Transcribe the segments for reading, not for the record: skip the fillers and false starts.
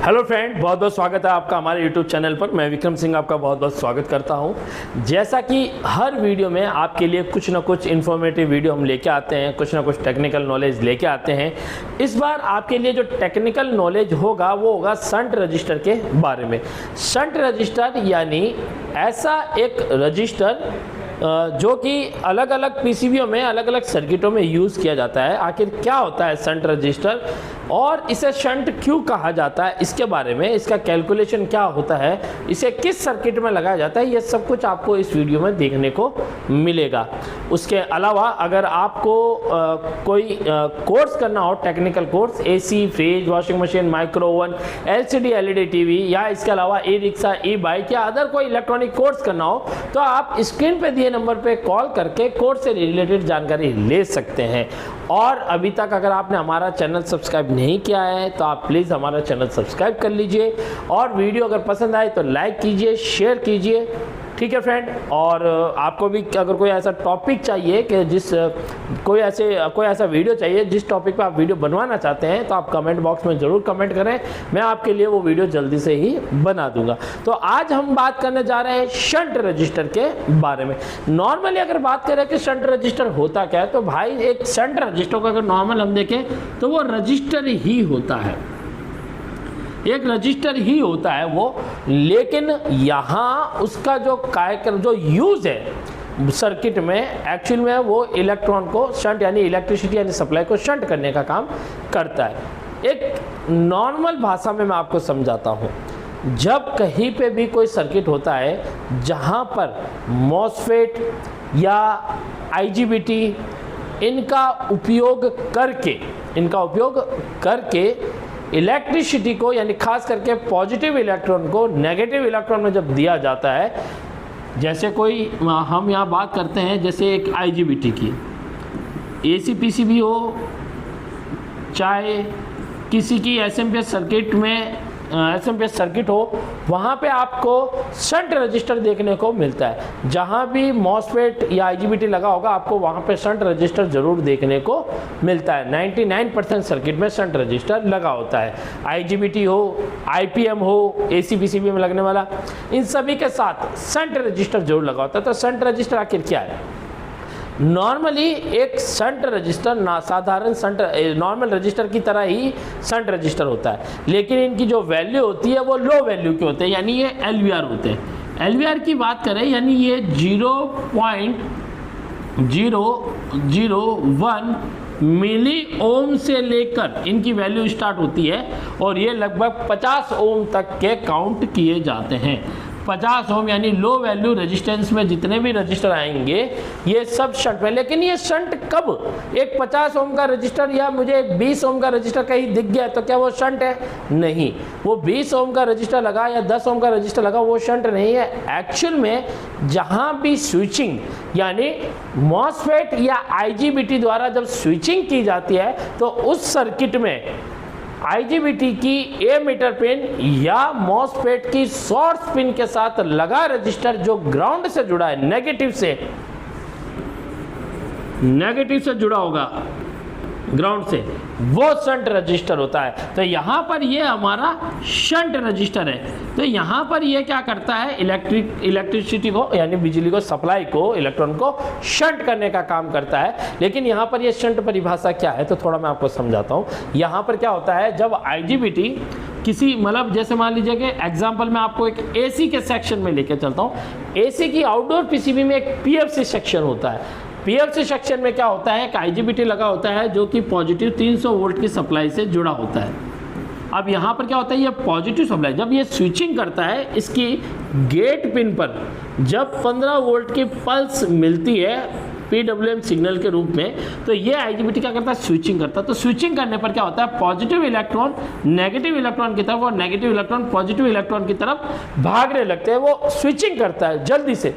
Hello friend, बहुत बहुत स्वागत है आपका हमारे यूट्यूब चैनल पर। मैं विक्रम सिंह आपका बहुत बहुत स्वागत करता हूं। जैसा कि हर वीडियो में आपके लिए कुछ ना कुछ इन्फॉर्मेटिव वीडियो हम लेके आते हैं, कुछ ना कुछ टेक्निकल नॉलेज लेके आते हैं। इस बार आपके लिए जो टेक्निकल नॉलेज होगा वो होगा शंट रजिस्टर के बारे में। शंट रजिस्टर यानी ऐसा एक रजिस्टर जो कि अलग अलग पीसीबीओ में अलग अलग सर्किटों में यूज़ किया जाता है। आखिर क्या होता है शंट रजिस्टर और इसे शंट क्यों कहा जाता है, इसके बारे में, इसका कैलकुलेशन क्या होता है, इसे किस सर्किट में लगाया जाता है, ये सब कुछ आपको इस वीडियो में देखने को मिलेगा। उसके अलावा अगर आपको कोई कोर्स करना हो, technical course, AC, fridge, washing machine, micro oven, LCD LED TV या इसके अलावा ई रिक्शा, ई बाइक या अदर कोई इलेक्ट्रॉनिक कोर्स करना हो तो आप स्क्रीन पे दिए नंबर पे कॉल करके कोर्स से रिलेटेड जानकारी ले सकते हैं। और अभी तक अगर आपने हमारा चैनल सब्सक्राइब नहीं किया है तो आप प्लीज़ हमारा चैनल सब्सक्राइब कर लीजिए और वीडियो अगर पसंद आए तो लाइक कीजिए, शेयर कीजिए। ठीक है फ्रेंड। और आपको भी अगर कोई ऐसा टॉपिक चाहिए कि कोई ऐसा वीडियो चाहिए जिस टॉपिक पे आप वीडियो बनवाना चाहते हैं तो आप कमेंट बॉक्स में ज़रूर कमेंट करें, मैं आपके लिए वो वीडियो जल्दी से ही बना दूंगा। तो आज हम बात करने जा रहे हैं शंट रजिस्टर के बारे में। नॉर्मली अगर बात करें कि शंट रजिस्टर होता क्या है तो भाई एक शंट रजिस्टर को अगर नॉर्मल हम देखें तो वो रजिस्टर ही होता है, एक रजिस्टर ही होता है वो। लेकिन यहाँ उसका जो कार्यक्रम, जो यूज़ है सर्किट में, एक्चुअल में वो इलेक्ट्रॉन को शंट यानी इलेक्ट्रिसिटी यानी सप्लाई को शंट करने का काम करता है। एक नॉर्मल भाषा में मैं आपको समझाता हूँ। जब कहीं पे भी कोई सर्किट होता है जहाँ पर मॉसफेट या आईजीबीटी इनका उपयोग करके इलेक्ट्रिसिटी को यानी खास करके पॉजिटिव इलेक्ट्रॉन को नेगेटिव इलेक्ट्रॉन में जब दिया जाता है, जैसे कोई हम यहाँ बात करते हैं जैसे एक आईजीबीटी की, एसी पीसीबी हो चाहे किसी की एसएमपीएस सर्किट में एसएमपीएस सर्किट हो, वहाँ पे आपको शंट रजिस्टर देखने को मिलता है। जहाँ भी मॉसफेट या आईजीबीटी लगा होगा आपको वहाँ पे शंट रजिस्टर जरूर देखने को मिलता है। 99% सर्किट में शंट रजिस्टर लगा होता है। आईजीबीटी हो, आईपीएम हो, एसी पीसीबी में लगने वाला, इन सभी के साथ शंट रजिस्टर जरूर लगा होता है। तो शंट रजिस्टर आखिर क्या है? नॉर्मली एक शंट रजिस्टर साधारण नॉर्मल रजिस्टर की तरह ही शंट रजिस्टर होता है, लेकिन इनकी जो वैल्यू होती है वो लो वैल्यू के होते हैं, यानी ये एलवीआर होते हैं। एलवीआर की बात करें यानी ये 0.001 मिली ओम से लेकर इनकी वैल्यू स्टार्ट होती है और ये लगभग 50 ओम तक के काउंट किए जाते हैं। 50 ओम यानी लो वैल्यू रेजिस्टेंस में जितने भी रजिस्टर आएंगे ये सब शंट में। लेकिन ये शंट कब? एक 50 ओम का रजिस्टर या मुझे एक 20 ओम का रजिस्टर कहीं दिख गया तो क्या वो शंट है? नहीं। वो 20 ओम का रजिस्टर लगा या 10 ओम का रजिस्टर लगा वो शंट नहीं है। एक्चुअल में जहाँ भी स्विचिंग यानी मॉसफेट या आईजीबीटी द्वारा जब स्विचिंग की जाती है तो उस सर्किट में आईजीबीटी की एमीटर पिन या मॉसफेट की सोर्स पिन के साथ लगा रजिस्टर जो ग्राउंड से जुड़ा है, नेगेटिव से जुड़ा होगा ग्राउंड से, वो शंट रजिस्टर होता है। तो यहाँ पर ये हमारा शंट रजिस्टर है। तो यहाँ पर ये क्या करता है? इलेक्ट्रिसिटी को यानी बिजली को, सप्लाई को, इलेक्ट्रॉन को शंट करने का काम करता है। लेकिन यहाँ पर ये शंट परिभाषा क्या है तो थोड़ा मैं आपको समझाता हूँ। यहाँ पर क्या होता है, जब आईजीबीटी किसी मतलब जैसे मान लीजिए कि एग्जाम्पल मैं आपको एक एसी के सेक्शन में लेके चलता हूँ। एसी की आउटडोर पीसीबी में एक पीएफसी सेक्शन होता है। पीएफसी सेक्शन में क्या होता है, एक आईजीबीटी लगा होता है जो कि पॉजिटिव 300 वोल्ट की सप्लाई से जुड़ा होता है। अब यहाँ पर क्या होता है, ये पॉजिटिव सप्लाई जब ये स्विचिंग करता है, इसकी गेट पिन पर जब 15 वोल्ट की पल्स मिलती है PWM सिग्नल के रूप में, तो ये आईजीबीटी क्या करता है, स्विचिंग करता है। तो स्विचिंग करने पर क्या होता है, पॉजिटिव इलेक्ट्रॉन नेगेटिव इलेक्ट्रॉन की तरफ और नेगेटिव इलेक्ट्रॉन पॉजिटिव इलेक्ट्रॉन की तरफ भागने लगते हैं। वो स्विचिंग करता है जल्दी से।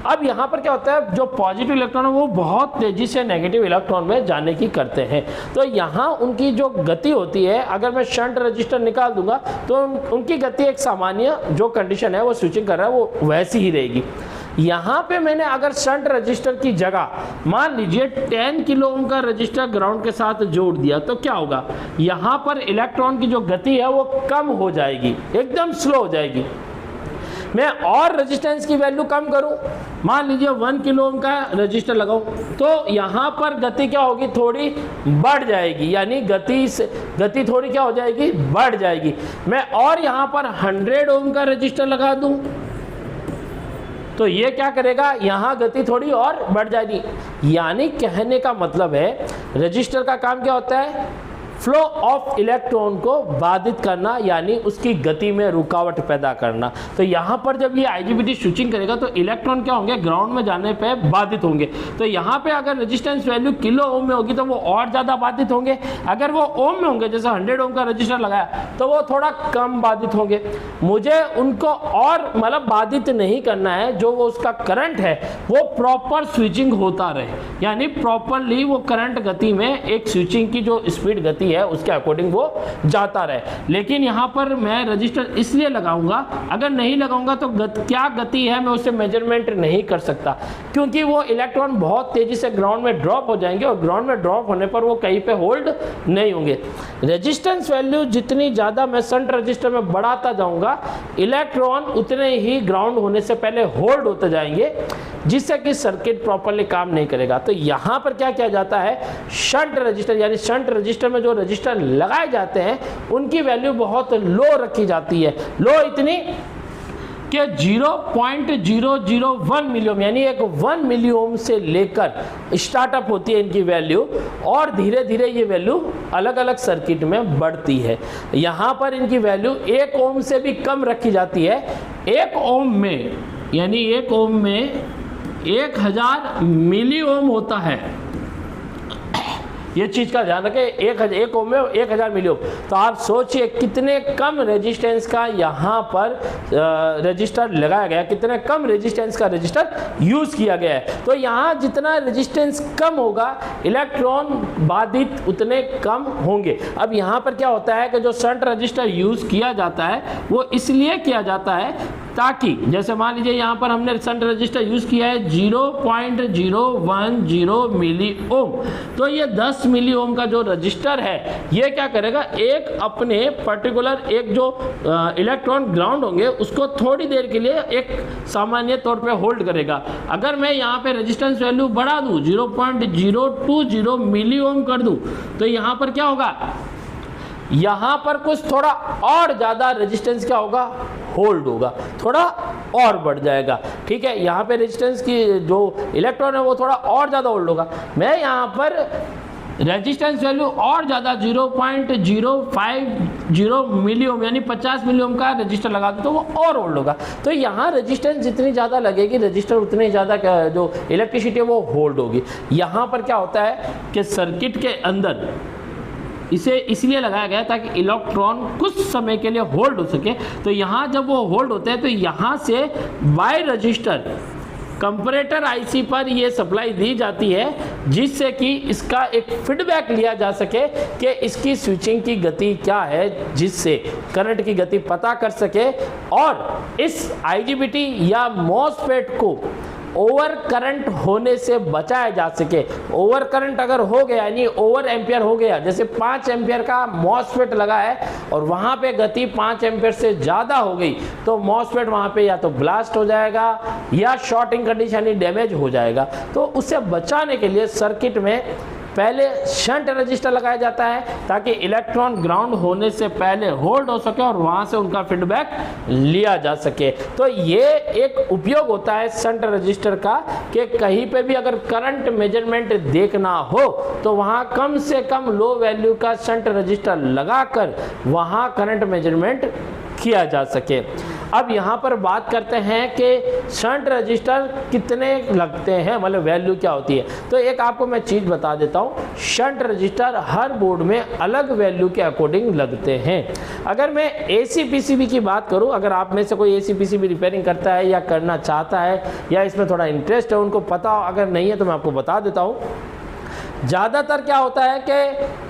अब यहाँ पर क्या होता है, जो पॉजिटिव इलेक्ट्रॉन है वो बहुत तेजी से नेगेटिव इलेक्ट्रॉन में जाने की करते हैं। तो यहाँ उनकी जो गति होती है, अगर मैं शंट रजिस्टर निकाल दूंगा तो उनकी गति एक सामान्य जो कंडीशन है वो स्विचिंग कर रहा है वो वैसी ही रहेगी। यहाँ पे मैंने अगर शंट रजिस्टर की जगह मान लीजिए 10 किलो ओम का रजिस्टर ग्राउंड के साथ जोड़ दिया तो क्या होगा, यहाँ पर इलेक्ट्रॉन की जो गति है वो कम हो जाएगी, एकदम स्लो हो जाएगी। मैं और रेजिस्टेंस की वैल्यू कम करूं, मान लीजिए 1 किलो ओम का रजिस्टर लगाऊं तो यहाँ पर गति क्या होगी, थोड़ी बढ़ जाएगी, यानी गति थोड़ी क्या हो जाएगी, बढ़ जाएगी। मैं और यहाँ पर 100 ओम का रजिस्टर लगा दूं तो ये क्या करेगा, यहाँ गति थोड़ी और बढ़ जाएगी। यानी कहने का मतलब है रजिस्टर का काम क्या होता है, फ्लो ऑफ इलेक्ट्रॉन को बाधित करना, यानी उसकी गति में रुकावट पैदा करना। तो यहाँ पर जब ये आईजीबीटी स्विचिंग करेगा तो इलेक्ट्रॉन क्या होंगे, ग्राउंड में जाने पे बाधित होंगे। तो यहाँ पे अगर रेजिस्टेंस वैल्यू किलो ओम में होगी तो वो और ज़्यादा बाधित होंगे, अगर वो ओम में होंगे जैसे 100 ओम का रजिस्टर लगाया तो वो थोड़ा कम बाधित होंगे। मुझे उनको और मतलब बाधित नहीं करना है, जो वो उसका करंट है वो प्रॉपर स्विचिंग होता रहे, यानी प्रॉपरली वो करंट गति में एक स्विचिंग की जो स्पीड गति है उसके अकॉर्डिंग वो जाता रहे। लेकिन यहाँ पर मैं रजिस्टर इसलिए लगाऊंगा, अगर नहीं लगाऊंगा तो क्या गति है मैं उसे मेजरमेंट नहीं कर सकता, क्योंकि वो इलेक्ट्रॉन बहुत तेजी से ग्राउंड में ड्रॉप हो जाएंगे और ग्राउंड में ड्रॉप होने पर वो कहीं पे होल्ड नहीं होंगे। रेजिस्टेंस वैल्यू जितनी ज़्यादा मैं शंट रजिस्टर में बढ़ाता जाऊंगा, इलेक्ट्रॉन उतने ही ग्राउंड होने से पहले होल्ड होते जाएंगे, जिससे कि सर्किट प्रॉपरली काम नहीं करेगा। तो यहाँ पर क्या किया जाता है, शंट रजिस्टर यानी शंट रजिस्टर में जो रजिस्टर लगाए जाते हैं उनकी वैल्यू बहुत लो रखी जाती है। लो इतनी कि 0.001 मिलियम यानी एक 1 मिलियम से लेकर स्टार्टअप होती है इनकी वैल्यू, और धीरे धीरे ये वैल्यू अलग अलग सर्किट में बढ़ती है। यहाँ पर इनकी वैल्यू 1 ओम से भी कम रखी जाती है। 1 ओम में यानी 1 ओम में 1000 मिली ओम होता है, ये चीज़ का ध्यान रखें। 1 ओम में 1000 मिली ओम, तो आप सोचिए कितने कम रेजिस्टेंस का यहाँ पर रजिस्टर लगाया गया, कितने कम रेजिस्टेंस का रजिस्टर यूज़ किया गया है। तो यहाँ जितना रेजिस्टेंस कम होगा इलेक्ट्रॉन बाधित उतने कम होंगे। अब यहाँ पर क्या होता है कि जो शंट रजिस्टर यूज़ किया जाता है वो इसलिए किया जाता है ताकि जैसे मान लीजिए यहाँ पर हमने शंट रजिस्टर यूज़ किया है 0.010 मिली ओम, तो ये 10 मिली ओम का जो रजिस्टर है ये क्या करेगा, एक अपने पर्टिकुलर एक जो इलेक्ट्रॉन ग्राउंड होंगे उसको थोड़ी देर के लिए एक सामान्य तौर पे होल्ड करेगा। अगर मैं यहाँ पे रेजिस्टेंस वैल्यू बढ़ा दूँ 0.020 मिली ओम कर दूँ तो यहाँ पर क्या होगा, यहाँ पर कुछ थोड़ा और ज़्यादा रेजिस्टेंस क्या होगा, होल्ड होगा, थोड़ा और बढ़ जाएगा। ठीक है, यहाँ पे रेजिस्टेंस की जो इलेक्ट्रॉन है वो थोड़ा और ज़्यादा होल्ड होगा। मैं यहाँ पर रेजिस्टेंस वैल्यू और ज़्यादा 0.050 मिली ओम यानी 50 मिली ओम का रजिस्टर लगा दूँ तो वो और होल्ड होगा। तो यहाँ रेजिस्टेंस जितनी ज़्यादा लगेगी रजिस्टर उतनी ज़्यादा जो इलेक्ट्रिसिटी है वो होल्ड होगी। यहाँ पर क्या होता है कि सर्किट के अंदर इसे इसलिए लगाया गया ताकि इलेक्ट्रॉन कुछ समय के लिए होल्ड हो सके। तो यहाँ जब वो होल्ड होते हैं तो यहाँ से बाय रजिस्टर कंपैरेटर आईसी पर ये सप्लाई दी जाती है, जिससे कि इसका एक फीडबैक लिया जा सके कि इसकी स्विचिंग की गति क्या है, जिससे करंट की गति पता कर सके और इस आईजीबीटी या मॉसफेट को ओवर करंट होने से बचाया जा सके। ओवर करंट अगर हो गया यानी ओवर एम्पियर हो गया, जैसे 5 एम्पियर का मॉसफेट लगा है और वहाँ पे गति 5 एम्पियर से ज़्यादा हो गई तो मॉसफेट वहाँ पे या तो ब्लास्ट हो जाएगा या शॉर्टिंग कंडीशन यानी डैमेज हो जाएगा। तो उससे बचाने के लिए सर्किट में पहले शंट रजिस्टर लगाया जाता है ताकि इलेक्ट्रॉन ग्राउंड होने से पहले होल्ड हो सके और वहां से उनका फीडबैक लिया जा सके। तो ये एक उपयोग होता है शंट रजिस्टर का कि कहीं पे भी अगर करंट मेजरमेंट देखना हो तो वहां कम से कम लो वैल्यू का शंट रजिस्टर लगाकर वहां करंट मेजरमेंट किया जा सके। अब यहाँ पर बात करते हैं कि शंट रजिस्टर कितने लगते हैं, मतलब वैल्यू क्या होती है। तो एक आपको मैं चीज़ बता देता हूँ, शंट रजिस्टर हर बोर्ड में अलग वैल्यू के अकॉर्डिंग लगते हैं। अगर मैं एसी पीसीबी की बात करूँ, अगर आप में से कोई एसी पीसीबी रिपेयरिंग करता है या करना चाहता है या इसमें थोड़ा इंटरेस्ट है, उनको पता अगर नहीं है तो मैं आपको बता देता हूँ। ज़्यादातर क्या होता है कि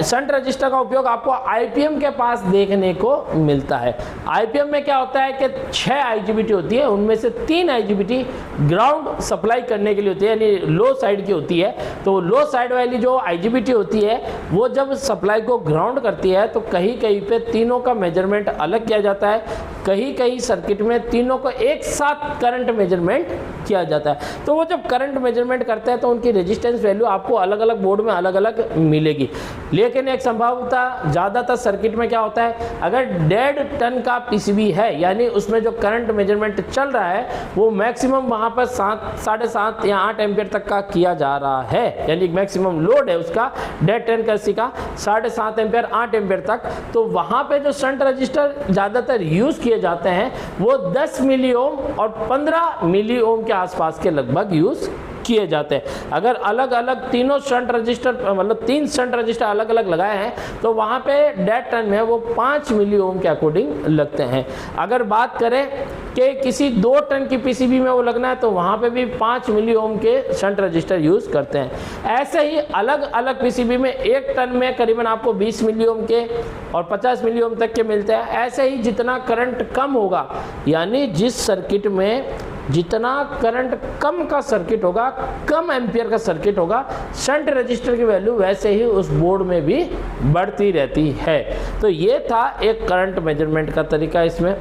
शंट रजिस्टर का उपयोग आपको आईपीएम के पास देखने को मिलता है। आईपीएम में क्या होता है कि 6 आईजीबीटी होती है, उनमें से 3 आईजीबीटी ग्राउंड सप्लाई करने के लिए होती है, यानी लो साइड की होती है। तो लो साइड वाली जो आईजीबीटी होती है वो जब सप्लाई को ग्राउंड करती है तो कहीं कहीं पे तीनों का मेजरमेंट अलग किया जाता है, कहीं कहीं सर्किट में तीनों को एक साथ करंट मेजरमेंट किया जाता है। तो वो जब करंट मेजरमेंट करते हैं तो उनकी रेजिस्टेंस वैल्यू आपको अलग अलग बोर्ड में अलग अलग मिलेगी। लेकिन एक संभवतः ज़्यादातर सर्किट में क्या होता है, अगर 1.5 टन का पीसीबी है यानी उसमें जो करंट मेजरमेंट चल रहा है वो मैक्सिमम वहाँ पर 7.5 या 8 एम्पियर तक का किया जा रहा है, यानी मैक्सिमम लोड है उसका 1.5 टन का, इसी का 7.5 एम्पियर 8 एम्पियर तक। तो वहाँ पे जो शंट रजिस्टर ज़्यादातर यूज़ किए जाते हैं वो 10 मिली ओम और 15 मिली ओम के आसपास के लगभग यूज़ किए जाते हैं। अगर अलग अलग तीनों शंट रजिस्टर मतलब 3 शंट रजिस्टर अलग अलग लगाए हैं तो वहाँ पे 1.5 टन में वो 5 मिली ओम के अकॉर्डिंग लगते हैं। अगर बात करें कि किसी 2 टन की पीसीबी में वो लगना है तो वहाँ पे भी 5 मिली ओम के शंट रजिस्टर यूज़ करते हैं। ऐसे ही अलग अलग पीसीबी में 1 टन में करीबन आपको 20 मिली ओम के और 50 मिली ओम तक के मिलते हैं। ऐसे ही जितना करंट कम होगा, यानी जिस सर्किट में जितना करंट कम का सर्किट होगा, कम एम्पियर का सर्किट होगा, शंट रजिस्टर की वैल्यू वैसे ही उस बोर्ड में भी बढ़ती रहती है। तो ये था एक करंट मेजरमेंट का तरीका इसमें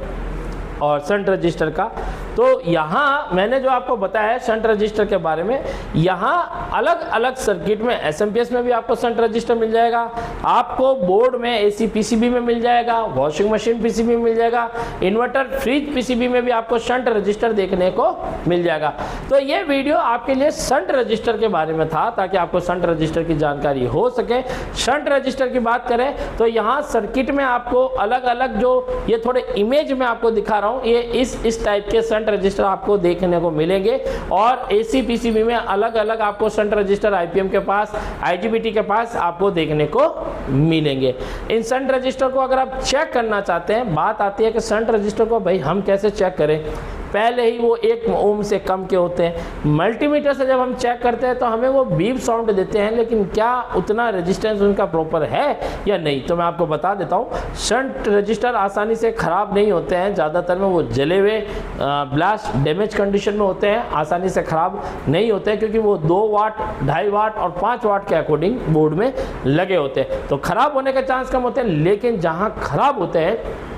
और शंट रजिस्टर का। तो यहाँ मैंने जो आपको बताया शंट रजिस्टर के बारे में, यहाँ अलग अलग सर्किट में एसएमपीएस में भी आपको शंट रजिस्टर मिल जाएगा, आपको बोर्ड में एसी पीसीबी में मिल जाएगा, वॉशिंग मशीन पीसीबी में मिल जाएगा, इन्वर्टर फ्रिज पीसीबी में भी आपको शंट रजिस्टर देखने को मिल जाएगा। तो ये वीडियो आपके लिए शंट रजिस्टर के बारे में था ताकि आपको शंट रजिस्टर की जानकारी हो सके। शंट रजिस्टर की बात करें तो यहाँ सर्किट में आपको अलग अलग जो ये थोड़े इमेज में आपको दिखा रहा हूँ, ये इस टाइप के शंट रजिस्टर आपको देखने को मिलेंगे। और एसी पीसीबी में अलग अलग आपको शंट रजिस्टर आईपीएम के पास, आईजीबीटी के पास आपको देखने को मिलेंगे। इन शंट रजिस्टर को अगर आप चेक करना चाहते हैं, बात आती है कि शंट रजिस्टर को भाई हम कैसे चेक करें। पहले ही वो 1 ओम से कम के होते हैं। मल्टीमीटर से जब हम चेक करते हैं तो हमें वो बीप साउंड देते हैं, लेकिन क्या उतना रेजिस्टेंस उनका प्रॉपर है या नहीं, तो मैं आपको बता देता हूँ। शंट रजिस्टर आसानी से ख़राब नहीं होते हैं, ज़्यादातर में वो जले हुए ब्लास्ट डैमेज कंडीशन में होते हैं, आसानी से ख़राब नहीं होते हैं क्योंकि वो 2 वाट, 2.5 वाट और 5 वाट के अकॉर्डिंग बोर्ड में लगे होते हैं। तो ख़राब होने के चांस कम होते हैं, लेकिन जहाँ ख़राब होते हैं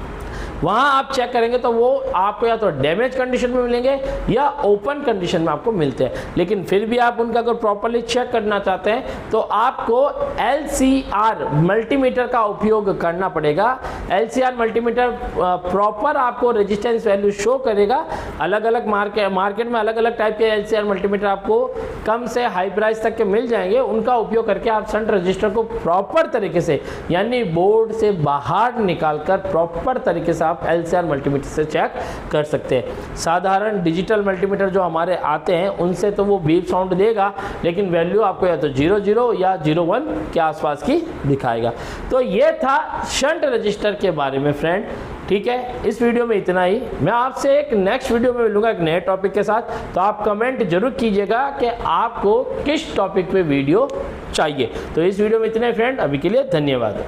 वहाँ आप चेक करेंगे तो वो आपको या तो डैमेज कंडीशन में मिलेंगे या ओपन कंडीशन में आपको मिलते हैं। लेकिन फिर भी आप उनका अगर प्रॉपरली चेक करना चाहते हैं तो आपको LCR मल्टीमीटर का उपयोग करना पड़ेगा। LCR मल्टीमीटर प्रॉपर आपको रेजिस्टेंस वैल्यू शो करेगा। अलग अलग मार्केट में अलग अलग टाइप के LCR मल्टीमीटर आपको कम से हाई प्राइस तक के मिल जाएंगे। उनका उपयोग करके आप शंट रजिस्टर को प्रॉपर तरीके से, यानी बोर्ड से बाहर निकालकर प्रॉपर तरीके से आप LCR मल्टीमीटर से चेक कर सकते हैं। साधारण डिजिटल मल्टीमीटर जो हमारे आते हैं उनसे तो वो बीप साउंड देगा, लेकिन वैल्यू आपको या तो 00 या 01 के आसपास की दिखाएगा। तो ये था शंट रजिस्टर के बारे में फ्रेंड। ठीक है, इस वीडियो में इतना ही। मैं आपसे एक नेक्स्ट वीडियो में मिलूंगा एक नए टॉपिक के साथ। तो आप कमेंट जरूर कीजिएगा कि आपको किस टॉपिक पे वीडियो चाहिए। तो इस वीडियो में इतना ही फ्रेंड, अभी के लिए धन्यवाद।